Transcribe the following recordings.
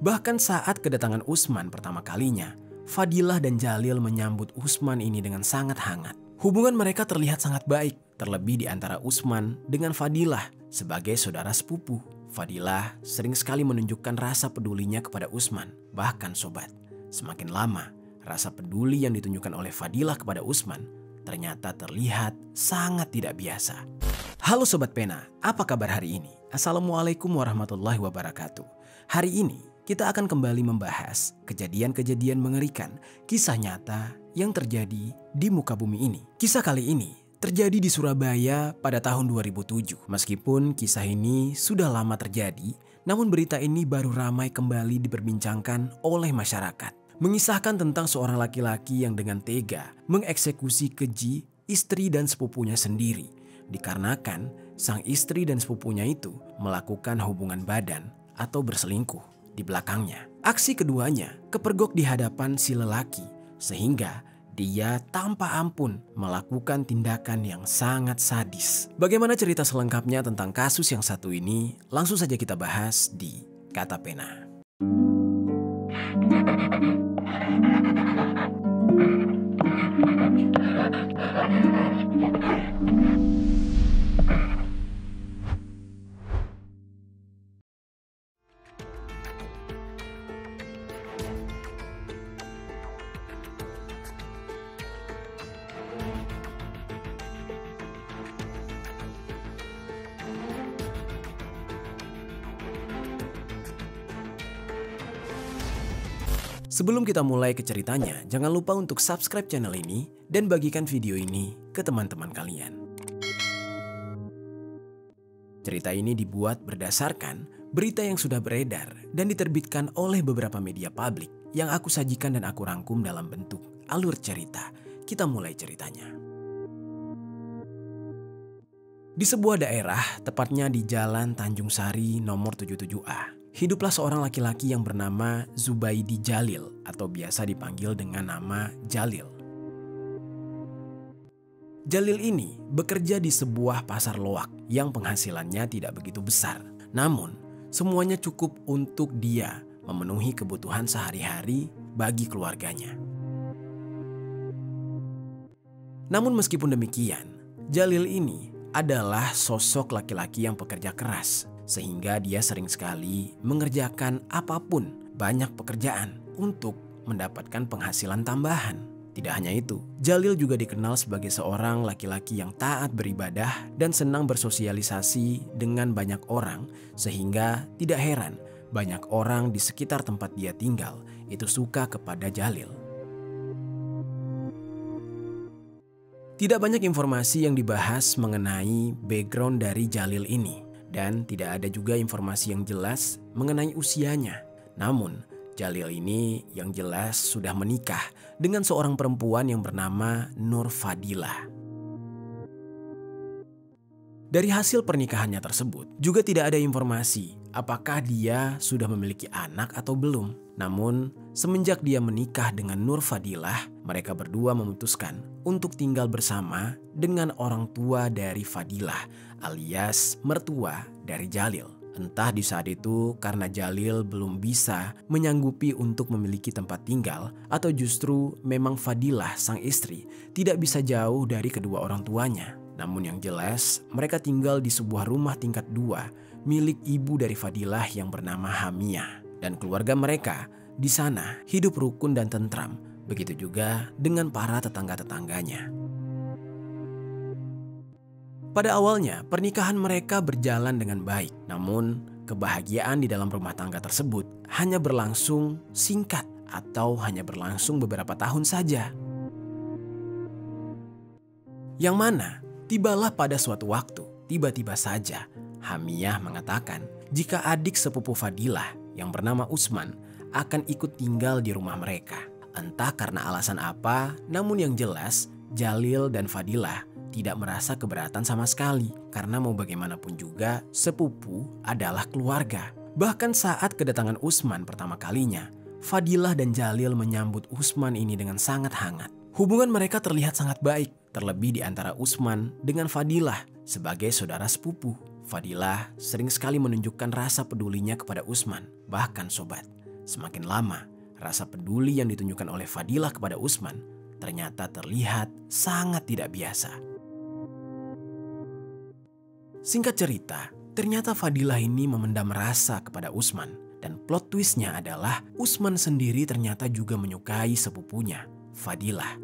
Bahkan saat kedatangan Usman pertama kalinya, Fadilah dan Jalil menyambut Usman ini dengan sangat hangat. Hubungan mereka terlihat sangat baik, terlebih di antara Usman dengan Fadilah sebagai saudara sepupu. Fadilah sering sekali menunjukkan rasa pedulinya kepada Usman. Bahkan sobat, semakin lama rasa peduli yang ditunjukkan oleh Fadilah kepada Usman ternyata terlihat sangat tidak biasa. Halo Sobat Pena, apa kabar hari ini? Assalamualaikum warahmatullahi wabarakatuh. Hari ini kita akan kembali membahas kejadian-kejadian mengerikan, kisah nyata yang terjadi di muka bumi ini. Kisah kali ini terjadi di Surabaya pada tahun 2007. Meskipun kisah ini sudah lama terjadi, namun berita ini baru ramai kembali diperbincangkan oleh masyarakat. Mengisahkan tentang seorang laki-laki yang dengan tega mengeksekusi keji istri dan sepupunya sendiri, dikarenakan sang istri dan sepupunya itu melakukan hubungan badan atau berselingkuh di belakangnya. Aksi keduanya kepergok di hadapan si lelaki sehingga dia tanpa ampun melakukan tindakan yang sangat sadis. Bagaimana cerita selengkapnya tentang kasus yang satu ini? Langsung saja kita bahas di Kata Pena. Sebelum kita mulai ke ceritanya, jangan lupa untuk subscribe channel ini dan bagikan video ini ke teman-teman kalian. Cerita ini dibuat berdasarkan berita yang sudah beredar dan diterbitkan oleh beberapa media publik yang aku sajikan dan aku rangkum dalam bentuk alur cerita. Kita mulai ceritanya. Di sebuah daerah, tepatnya di Jalan Tanjung Sari nomor 77A. Hiduplah seorang laki-laki yang bernama Zubaidi Jalil atau biasa dipanggil dengan nama Jalil. Jalil ini bekerja di sebuah pasar loak yang penghasilannya tidak begitu besar. Namun, semuanya cukup untuk dia memenuhi kebutuhan sehari-hari bagi keluarganya. Namun meskipun demikian, Jalil ini adalah sosok laki-laki yang pekerja keras. Sehingga dia sering sekali mengerjakan apapun, banyak pekerjaan untuk mendapatkan penghasilan tambahan. Tidak hanya itu, Jalil juga dikenal sebagai seorang laki-laki yang taat beribadah dan senang bersosialisasi dengan banyak orang, sehingga tidak heran banyak orang di sekitar tempat dia tinggal itu suka kepada Jalil. Tidak banyak informasi yang dibahas mengenai background dari Jalil ini. Dan tidak ada juga informasi yang jelas mengenai usianya. Namun, Jalil ini yang jelas sudah menikah dengan seorang perempuan yang bernama Nur Fadilah. Dari hasil pernikahannya tersebut, juga tidak ada informasi apakah dia sudah memiliki anak atau belum. Namun, semenjak dia menikah dengan Nur Fadilah, mereka berdua memutuskan untuk tinggal bersama dengan orang tua dari Fadilah alias mertua dari Jalil. Entah di saat itu karena Jalil belum bisa menyanggupi untuk memiliki tempat tinggal atau justru memang Fadilah sang istri tidak bisa jauh dari kedua orang tuanya. Namun yang jelas mereka tinggal di sebuah rumah tingkat 2 milik ibu dari Fadilah yang bernama Hamiyah. Dan keluarga mereka di sana hidup rukun dan tentram. Begitu juga dengan para tetangga-tetangganya. Pada awalnya pernikahan mereka berjalan dengan baik. Namun kebahagiaan di dalam rumah tangga tersebut hanya berlangsung singkat atau hanya berlangsung beberapa tahun saja. Yang mana tibalah pada suatu waktu, tiba-tiba saja Hamiyah mengatakan jika adik sepupu Fadilah yang bernama Usman akan ikut tinggal di rumah mereka. Entah karena alasan apa, namun yang jelas Jalil dan Fadilah tidak merasa keberatan sama sekali. Karena mau bagaimanapun juga sepupu adalah keluarga. Bahkan saat kedatangan Usman pertama kalinya, Fadilah dan Jalil menyambut Usman ini dengan sangat hangat. Hubungan mereka terlihat sangat baik, terlebih di antara Usman dengan Fadilah sebagai saudara sepupu. Fadilah sering sekali menunjukkan rasa pedulinya kepada Usman. Bahkan sobat, Semakin lama, rasa peduli yang ditunjukkan oleh Fadilah kepada Usman ternyata terlihat sangat tidak biasa. Singkat cerita, ternyata Fadilah ini memendam rasa kepada Usman. Dan plot twistnya adalah Usman sendiri ternyata juga menyukai sepupunya, Fadilah.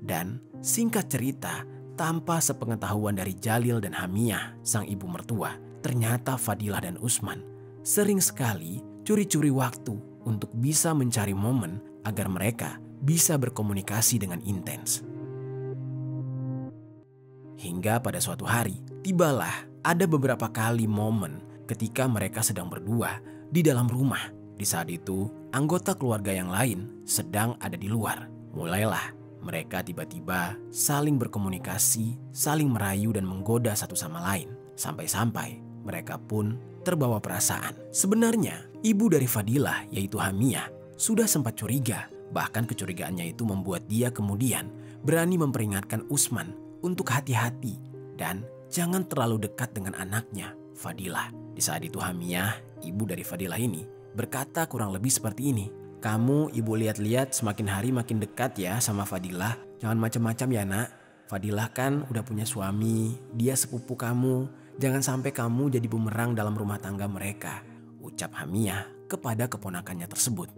Dan singkat cerita, tanpa sepengetahuan dari Jalil dan Hamiyah, sang ibu mertua, ternyata Fadilah dan Usman sering sekali curi-curi waktu untuk bisa mencari momen agar mereka bisa berkomunikasi dengan intens. Hingga pada suatu hari, tibalah ada beberapa kali momen ketika mereka sedang berdua di dalam rumah. Di saat itu, anggota keluarga yang lain sedang ada di luar. Mulailah mereka tiba-tiba saling berkomunikasi, saling merayu dan menggoda satu sama lain. Sampai-sampai mereka pun terbawa perasaan. Sebenarnya, ibu dari Fadilah yaitu Hamiyah sudah sempat curiga. Bahkan kecurigaannya itu membuat dia kemudian berani memperingatkan Usman untuk hati-hati dan jangan terlalu dekat dengan anaknya, Fadilah. Di saat itu Hamiyah, ibu dari Fadilah ini, berkata kurang lebih seperti ini. Kamu ibu lihat-lihat semakin hari makin dekat ya sama Fadilah. Jangan macam-macam ya nak. Fadilah kan udah punya suami, dia sepupu kamu. Jangan sampai kamu jadi bumerang dalam rumah tangga mereka, ucap Hamiyah kepada keponakannya tersebut.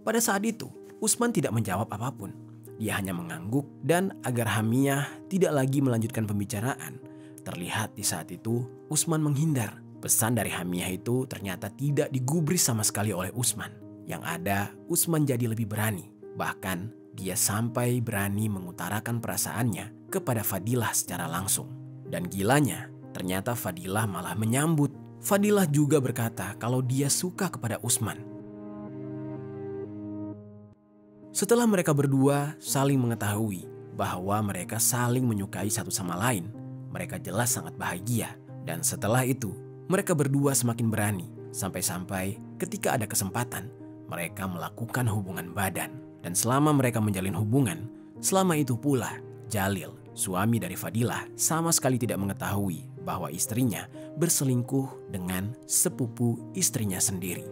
Pada saat itu, Usman tidak menjawab apapun. Dia hanya mengangguk dan agar Hamiyah tidak lagi melanjutkan pembicaraan. Terlihat di saat itu Usman menghindar. Pesan dari Hamiyah itu ternyata tidak digubris sama sekali oleh Usman. Yang ada Usman jadi lebih berani. Bahkan dia sampai berani mengutarakan perasaannya kepada Fadilah secara langsung. Dan gilanya ternyata Fadilah malah menyambut. Fadilah juga berkata kalau dia suka kepada Usman. Setelah mereka berdua saling mengetahui bahwa mereka saling menyukai satu sama lain, mereka jelas sangat bahagia. Dan setelah itu, mereka berdua semakin berani. Sampai-sampai ketika ada kesempatan, mereka melakukan hubungan badan. Dan selama mereka menjalin hubungan, selama itu pula Jalil, suami dari Fadilah, sama sekali tidak mengetahui bahwa istrinya berselingkuh dengan sepupu istrinya sendiri.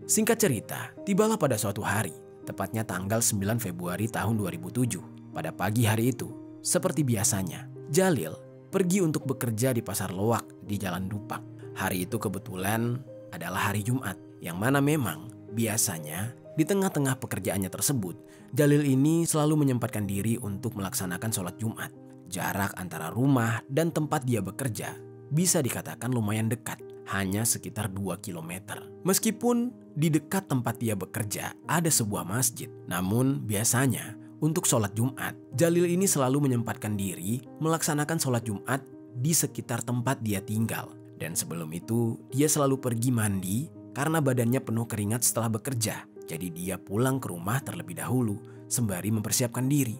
Singkat cerita, tibalah pada suatu hari, tepatnya tanggal 9 Februari tahun 2007. Pada pagi hari itu, seperti biasanya, Jalil pergi untuk bekerja di Pasar Loak di Jalan Dupak. Hari itu kebetulan adalah hari Jumat, yang mana memang biasanya di tengah-tengah pekerjaannya tersebut, Jalil ini selalu menyempatkan diri untuk melaksanakan sholat Jumat. Jarak antara rumah dan tempat dia bekerja bisa dikatakan lumayan dekat, hanya sekitar 2 km. Meskipun di dekat tempat dia bekerja ada sebuah masjid, namun biasanya untuk sholat Jumat, Jalil ini selalu menyempatkan diri melaksanakan sholat Jumat di sekitar tempat dia tinggal. Dan sebelum itu, dia selalu pergi mandi karena badannya penuh keringat setelah bekerja. Jadi dia pulang ke rumah terlebih dahulu sembari mempersiapkan diri.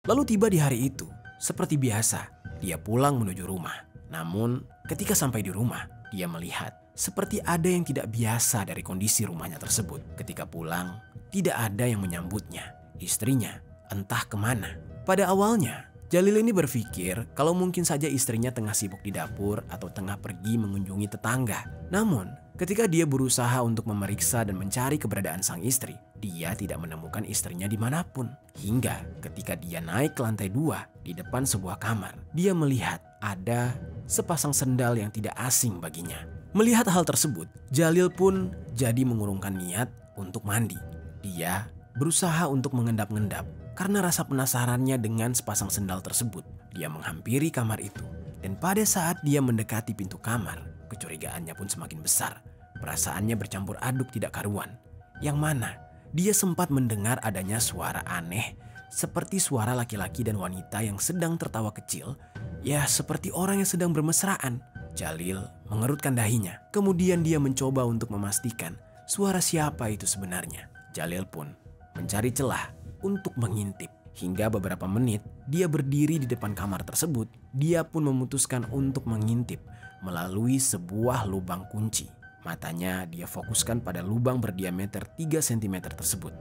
Lalu tiba di hari itu, seperti biasa, dia pulang menuju rumah. Namun ketika sampai di rumah, dia melihat seperti ada yang tidak biasa dari kondisi rumahnya tersebut. Ketika pulang, tidak ada yang menyambutnya. Istrinya entah kemana. Pada awalnya, Jalil ini berpikir kalau mungkin saja istrinya tengah sibuk di dapur atau tengah pergi mengunjungi tetangga. Namun, ketika dia berusaha untuk memeriksa dan mencari keberadaan sang istri, dia tidak menemukan istrinya dimanapun. Hingga ketika dia naik ke lantai 2 di depan sebuah kamar, dia melihat ada sepasang sendal yang tidak asing baginya. Melihat hal tersebut, Jalil pun jadi mengurungkan niat untuk mandi. Dia berusaha untuk mengendap-endap karena rasa penasarannya dengan sepasang sendal tersebut. Dia menghampiri kamar itu, dan pada saat dia mendekati pintu kamar, kecurigaannya pun semakin besar. Perasaannya bercampur aduk tidak karuan, yang mana dia sempat mendengar adanya suara aneh, seperti suara laki-laki dan wanita yang sedang tertawa kecil, ya seperti orang yang sedang bermesraan. Jalil mengerutkan dahinya, kemudian dia mencoba untuk memastikan suara siapa itu sebenarnya. Jalil pun mencari celah untuk mengintip. Hingga beberapa menit dia berdiri di depan kamar tersebut, dia pun memutuskan untuk mengintip melalui sebuah lubang kunci. Matanya dia fokuskan pada lubang berdiameter 3 cm tersebut.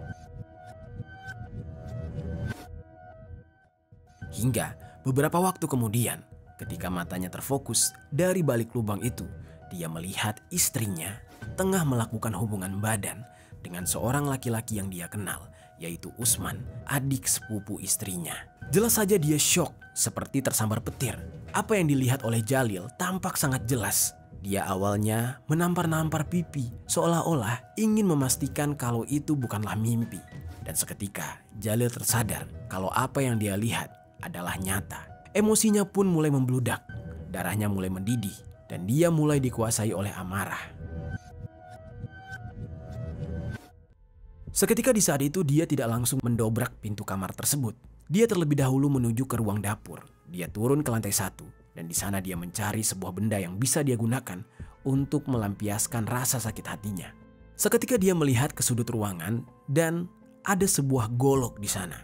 Hingga beberapa waktu kemudian, Ketika matanya terfokus dari balik lubang itu, dia melihat istrinya tengah melakukan hubungan badan dengan seorang laki-laki yang dia kenal, yaitu Usman, adik sepupu istrinya. Jelas saja dia syok seperti tersambar petir. Apa yang dilihat oleh Jalil tampak sangat jelas. Dia awalnya menampar-nampar pipi seolah-olah ingin memastikan kalau itu bukanlah mimpi. Dan seketika Jalil tersadar kalau apa yang dia lihat adalah nyata. Emosinya pun mulai membludak, darahnya mulai mendidih, dan dia mulai dikuasai oleh amarah. Seketika di saat itu dia tidak langsung mendobrak pintu kamar tersebut. Dia terlebih dahulu menuju ke ruang dapur. Dia turun ke lantai 1 dan di sana dia mencari sebuah benda yang bisa dia gunakan untuk melampiaskan rasa sakit hatinya. Seketika dia melihat ke sudut ruangan dan ada sebuah golok di sana.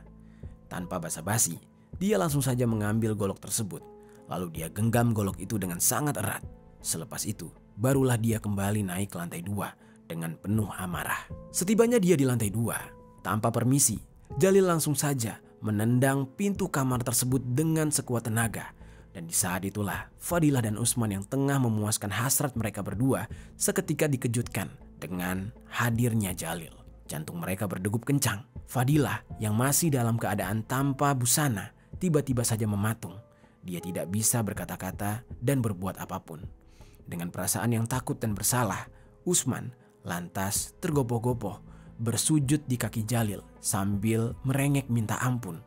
Tanpa basa-basi, dia langsung saja mengambil golok tersebut. Lalu dia genggam golok itu dengan sangat erat. Selepas itu, barulah dia kembali naik ke lantai 2 dengan penuh amarah. Setibanya dia di lantai 2, tanpa permisi, Jalil langsung saja menendang pintu kamar tersebut dengan sekuat tenaga. Dan di saat itulah Fadilah dan Usman yang tengah memuaskan hasrat mereka berdua seketika dikejutkan dengan hadirnya Jalil. Jantung mereka berdegup kencang. Fadilah yang masih dalam keadaan tanpa busana tiba-tiba saja mematung. Dia tidak bisa berkata-kata dan berbuat apapun. Dengan perasaan yang takut dan bersalah, Usman lantas tergopoh-gopoh bersujud di kaki Jalil sambil merengek minta ampun.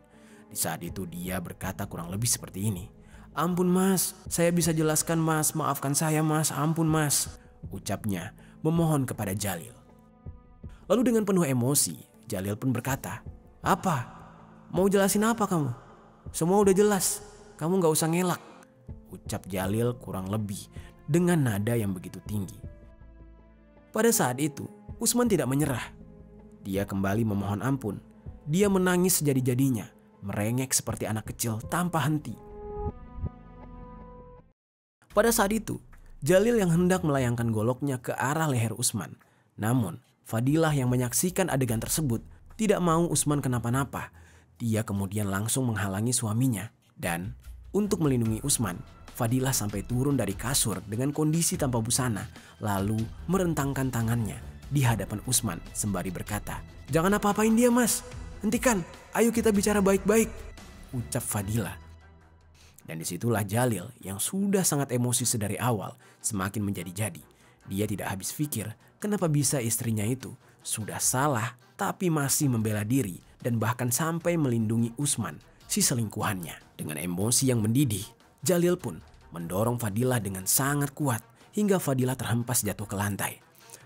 Di saat itu dia berkata kurang lebih seperti ini. "Ampun mas, saya bisa jelaskan mas, maafkan saya mas, ampun mas," ucapnya memohon kepada Jalil. Lalu dengan penuh emosi, Jalil pun berkata, "Apa? Mau jelasin apa kamu? Semua udah jelas, kamu gak usah ngelak," ucap Jalil kurang lebih dengan nada yang begitu tinggi. Pada saat itu, Usman tidak menyerah. Dia kembali memohon ampun. Dia menangis sejadi-jadinya, merengek seperti anak kecil tanpa henti. Pada saat itu, Jalil yang hendak melayangkan goloknya ke arah leher Usman. Namun, Fadilah yang menyaksikan adegan tersebut tidak mau Usman kenapa-napa. Dia kemudian langsung menghalangi suaminya. Dan untuk melindungi Usman, Fadilah sampai turun dari kasur dengan kondisi tanpa busana, lalu merentangkan tangannya di hadapan Usman sembari berkata, "Jangan apa-apain dia mas, hentikan, ayo kita bicara baik-baik," ucap Fadilah. Dan disitulah Jalil yang sudah sangat emosi sedari awal semakin menjadi-jadi. Dia tidak habis pikir kenapa bisa istrinya itu sudah salah tapi masih membela diri dan bahkan sampai melindungi Usman, si selingkuhannya. Dengan emosi yang mendidih, Jalil pun mendorong Fadilah dengan sangat kuat hingga Fadilah terhempas jatuh ke lantai.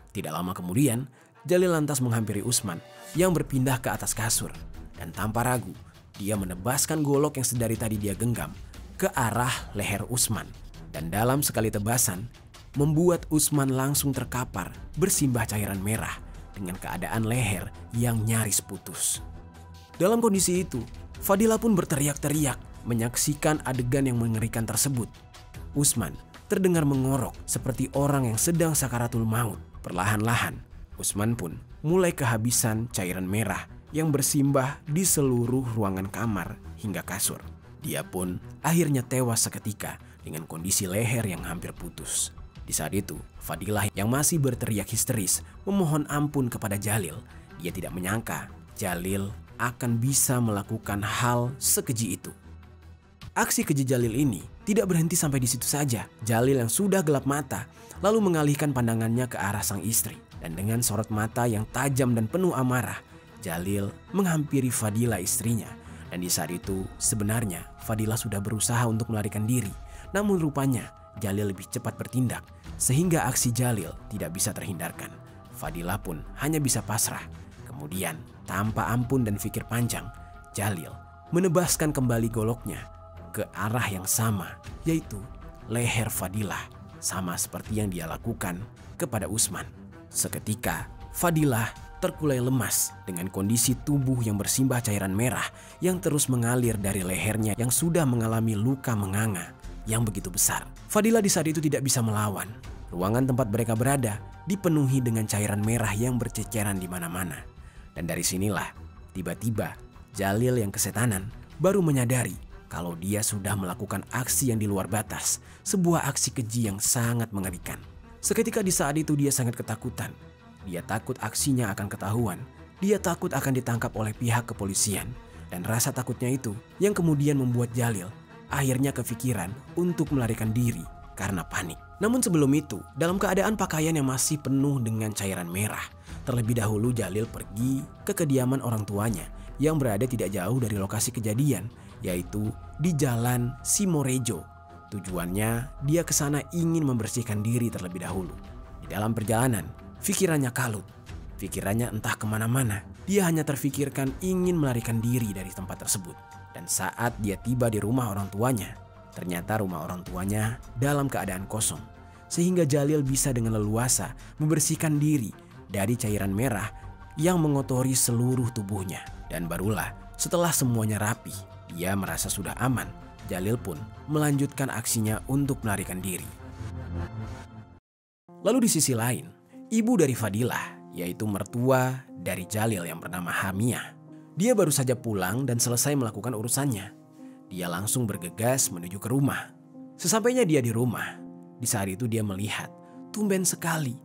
Tidak lama kemudian, Jalil lantas menghampiri Usman yang berpindah ke atas kasur. Dan tanpa ragu, dia menebaskan golok yang sedari tadi dia genggam ke arah leher Usman. Dan dalam sekali tebasan, membuat Usman langsung terkapar bersimbah cairan merah dengan keadaan leher yang nyaris putus. Dalam kondisi itu, Fadilah pun berteriak-teriak menyaksikan adegan yang mengerikan tersebut. Usman terdengar mengorok seperti orang yang sedang sakaratul maut. Perlahan-lahan, Usman pun mulai kehabisan cairan merah yang bersimbah di seluruh ruangan kamar hingga kasur. Dia pun akhirnya tewas seketika dengan kondisi leher yang hampir putus. Di saat itu, Fadilah yang masih berteriak histeris memohon ampun kepada Jalil. Dia tidak menyangka Jalil akan bisa melakukan hal sekeji itu. Aksi keji Jalil ini tidak berhenti sampai di situ saja. Jalil yang sudah gelap mata lalu mengalihkan pandangannya ke arah sang istri. Dan dengan sorot mata yang tajam dan penuh amarah, Jalil menghampiri Fadilah istrinya. Dan di saat itu sebenarnya Fadilah sudah berusaha untuk melarikan diri. Namun rupanya Jalil lebih cepat bertindak sehingga aksi Jalil tidak bisa terhindarkan. Fadilah pun hanya bisa pasrah. Kemudian tanpa ampun dan pikir panjang, Jalil menebaskan kembali goloknya ke arah yang sama, yaitu leher Fadilah, sama seperti yang dia lakukan kepada Usman. Seketika Fadilah terkulai lemas dengan kondisi tubuh yang bersimbah cairan merah yang terus mengalir dari lehernya yang sudah mengalami luka menganga yang begitu besar. Fadilah di saat itu tidak bisa melawan. Ruangan tempat mereka berada dipenuhi dengan cairan merah yang berceceran di mana-mana. Dan dari sinilah tiba-tiba Jalil yang kesetanan baru menyadari kalau dia sudah melakukan aksi yang di luar batas, sebuah aksi keji yang sangat mengerikan. Seketika di saat itu dia sangat ketakutan. Dia takut aksinya akan ketahuan. Dia takut akan ditangkap oleh pihak kepolisian. Dan rasa takutnya itu yang kemudian membuat Jalil akhirnya kepikiran untuk melarikan diri karena panik. Namun sebelum itu, dalam keadaan pakaian yang masih penuh dengan cairan merah, terlebih dahulu Jalil pergi ke kediaman orang tuanya yang berada tidak jauh dari lokasi kejadian, yaitu di Jalan Simorejo. Tujuannya, dia ke sana ingin membersihkan diri terlebih dahulu. Di dalam perjalanan, pikirannya kalut. Pikirannya entah kemana-mana. Dia hanya terfikirkan ingin melarikan diri dari tempat tersebut. Dan saat dia tiba di rumah orang tuanya, ternyata rumah orang tuanya dalam keadaan kosong. Sehingga Jalil bisa dengan leluasa membersihkan diri dari cairan merah yang mengotori seluruh tubuhnya. Dan barulah setelah semuanya rapi, dia merasa sudah aman. Jalil pun melanjutkan aksinya untuk melarikan diri. Lalu di sisi lain, ibu dari Fadilah, yaitu mertua dari Jalil yang bernama Hamiah. Dia baru saja pulang dan selesai melakukan urusannya. Dia langsung bergegas menuju ke rumah. Sesampainya dia di rumah, di saat itu dia melihat tumben sekali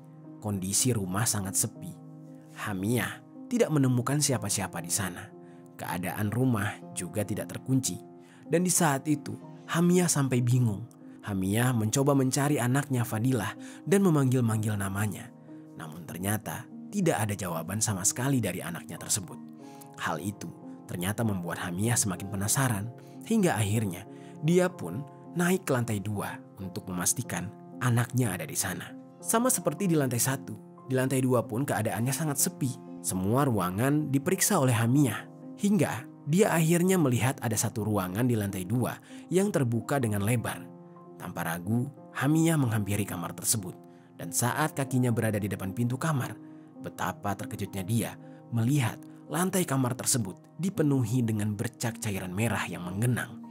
kondisi rumah sangat sepi. Hamiah tidak menemukan siapa-siapa di sana. Keadaan rumah juga tidak terkunci. Dan di saat itu Hamiah sampai bingung. Hamiah mencoba mencari anaknya Fadilah dan memanggil-manggil namanya. Namun ternyata tidak ada jawaban sama sekali dari anaknya tersebut. Hal itu ternyata membuat Hamiah semakin penasaran. Hingga akhirnya dia pun naik ke lantai 2 untuk memastikan anaknya ada di sana. Sama seperti di lantai 1, di lantai 2 pun keadaannya sangat sepi. Semua ruangan diperiksa oleh Hamiah. Hingga dia akhirnya melihat ada satu ruangan di lantai 2 yang terbuka dengan lebar. Tanpa ragu, Hamiah menghampiri kamar tersebut. Dan saat kakinya berada di depan pintu kamar, betapa terkejutnya dia melihat lantai kamar tersebut dipenuhi dengan bercak cairan merah yang menggenang.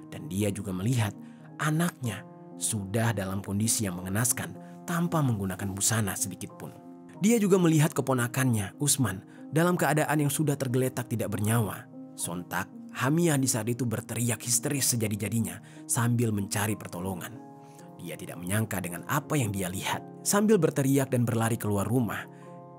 Dan dia juga melihat anaknya sudah dalam kondisi yang mengenaskan tanpa menggunakan busana sedikit pun. Dia juga melihat keponakannya, Usman, dalam keadaan yang sudah tergeletak tidak bernyawa. Sontak, Hamiah di saat itu berteriak histeris sejadi-jadinya sambil mencari pertolongan. Dia tidak menyangka dengan apa yang dia lihat. Sambil berteriak dan berlari keluar rumah,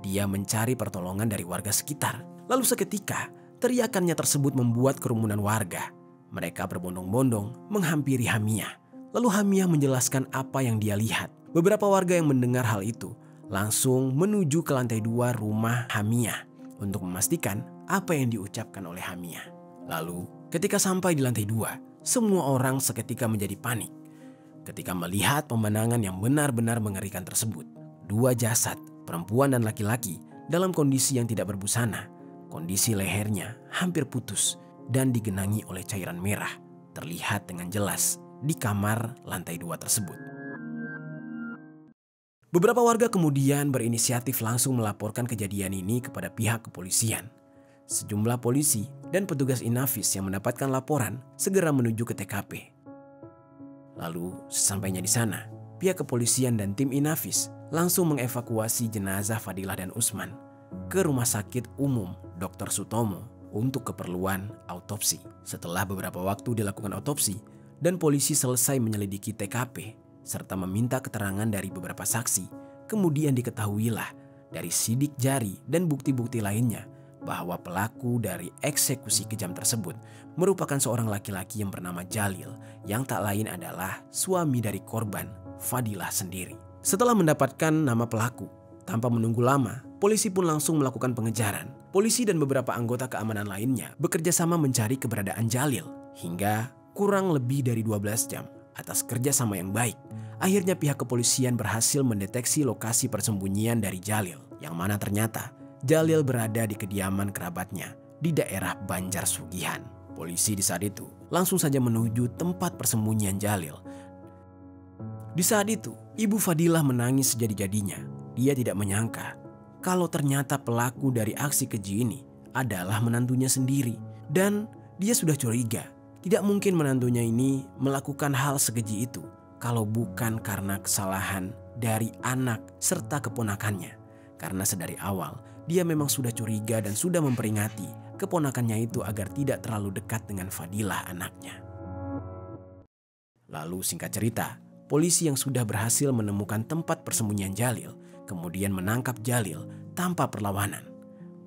dia mencari pertolongan dari warga sekitar. Lalu seketika, teriakannya tersebut membuat kerumunan warga. Mereka berbondong-bondong menghampiri Hamiah. Lalu Hamiah menjelaskan apa yang dia lihat. Beberapa warga yang mendengar hal itu langsung menuju ke lantai 2 rumah Hamiah untuk memastikan apa yang diucapkan oleh Hamiah. Lalu ketika sampai di lantai 2, semua orang seketika menjadi panik ketika melihat pemandangan yang benar-benar mengerikan tersebut. 2 jasad, perempuan dan laki-laki, dalam kondisi yang tidak berbusana. Kondisi lehernya hampir putus dan digenangi oleh cairan merah, terlihat dengan jelas di kamar lantai 2 tersebut. Beberapa warga kemudian berinisiatif langsung melaporkan kejadian ini kepada pihak kepolisian. Sejumlah polisi dan petugas Inafis yang mendapatkan laporan segera menuju ke TKP. Lalu sesampainya di sana, pihak kepolisian dan tim Inafis langsung mengevakuasi jenazah Fadilah dan Usman ke Rumah Sakit Umum Dr. Sutomo untuk keperluan autopsi. Setelah beberapa waktu dilakukan autopsi dan polisi selesai menyelidiki TKP serta meminta keterangan dari beberapa saksi, kemudian diketahuilah dari sidik jari dan bukti-bukti lainnya bahwa pelaku dari eksekusi kejam tersebut merupakan seorang laki-laki yang bernama Jalil yang tak lain adalah suami dari korban, Fadilah sendiri. Setelah mendapatkan nama pelaku, tanpa menunggu lama, polisi pun langsung melakukan pengejaran. Polisi dan beberapa anggota keamanan lainnya bekerja sama mencari keberadaan Jalil hingga kurang lebih dari 12 jam. Atas kerjasama yang baik, akhirnya pihak kepolisian berhasil mendeteksi lokasi persembunyian dari Jalil, yang mana ternyata Jalil berada di kediaman kerabatnya di daerah Banjar Sugihan. Polisi di saat itu langsung saja menuju tempat persembunyian Jalil. Di saat itu, ibu Fadilah menangis sejadi-jadinya. Dia tidak menyangka kalau ternyata pelaku dari aksi keji ini adalah menantunya sendiri. Dan dia sudah curiga, tidak mungkin menantunya ini melakukan hal sekeji itu kalau bukan karena kesalahan dari anak serta keponakannya. Karena sedari awal, dia memang sudah curiga dan sudah memperingati keponakannya itu agar tidak terlalu dekat dengan Fadilah anaknya. Lalu singkat cerita, polisi yang sudah berhasil menemukan tempat persembunyian Jalil kemudian menangkap Jalil tanpa perlawanan.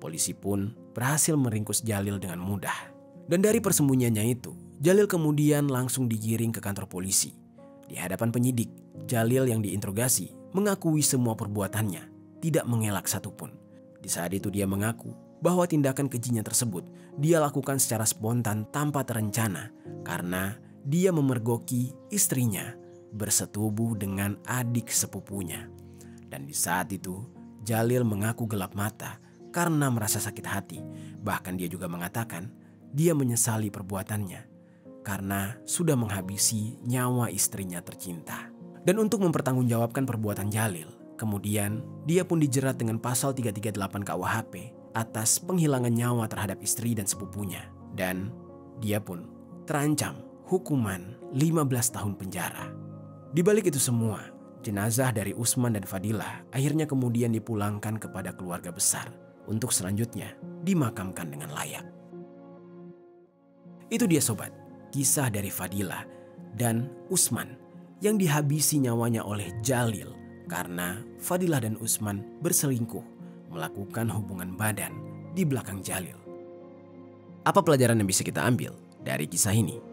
Polisi pun berhasil meringkus Jalil dengan mudah. Dan dari persembunyiannya itu, Jalil kemudian langsung digiring ke kantor polisi. Di hadapan penyidik, Jalil yang diinterogasi mengakui semua perbuatannya, tidak mengelak satupun. Di saat itu dia mengaku bahwa tindakan kejinya tersebut dia lakukan secara spontan tanpa terencana karena dia memergoki istrinya bersetubuh dengan adik sepupunya. Dan di saat itu, Jalil mengaku gelap mata karena merasa sakit hati. Bahkan dia juga mengatakan dia menyesali perbuatannya karena sudah menghabisi nyawa istrinya tercinta. Dan untuk mempertanggungjawabkan perbuatan Jalil, kemudian dia pun dijerat dengan pasal 338 KUHP atas penghilangan nyawa terhadap istri dan sepupunya. Dan dia pun terancam hukuman 15 tahun penjara. Di balik itu semua, jenazah dari Usman dan Fadilah akhirnya kemudian dipulangkan kepada keluarga besar untuk selanjutnya dimakamkan dengan layak. Itu dia sobat, kisah dari Fadilah dan Usman yang dihabisi nyawanya oleh Jalil karena Fadilah dan Usman berselingkuh melakukan hubungan badan di belakang Jalil. Apa pelajaran yang bisa kita ambil dari kisah ini?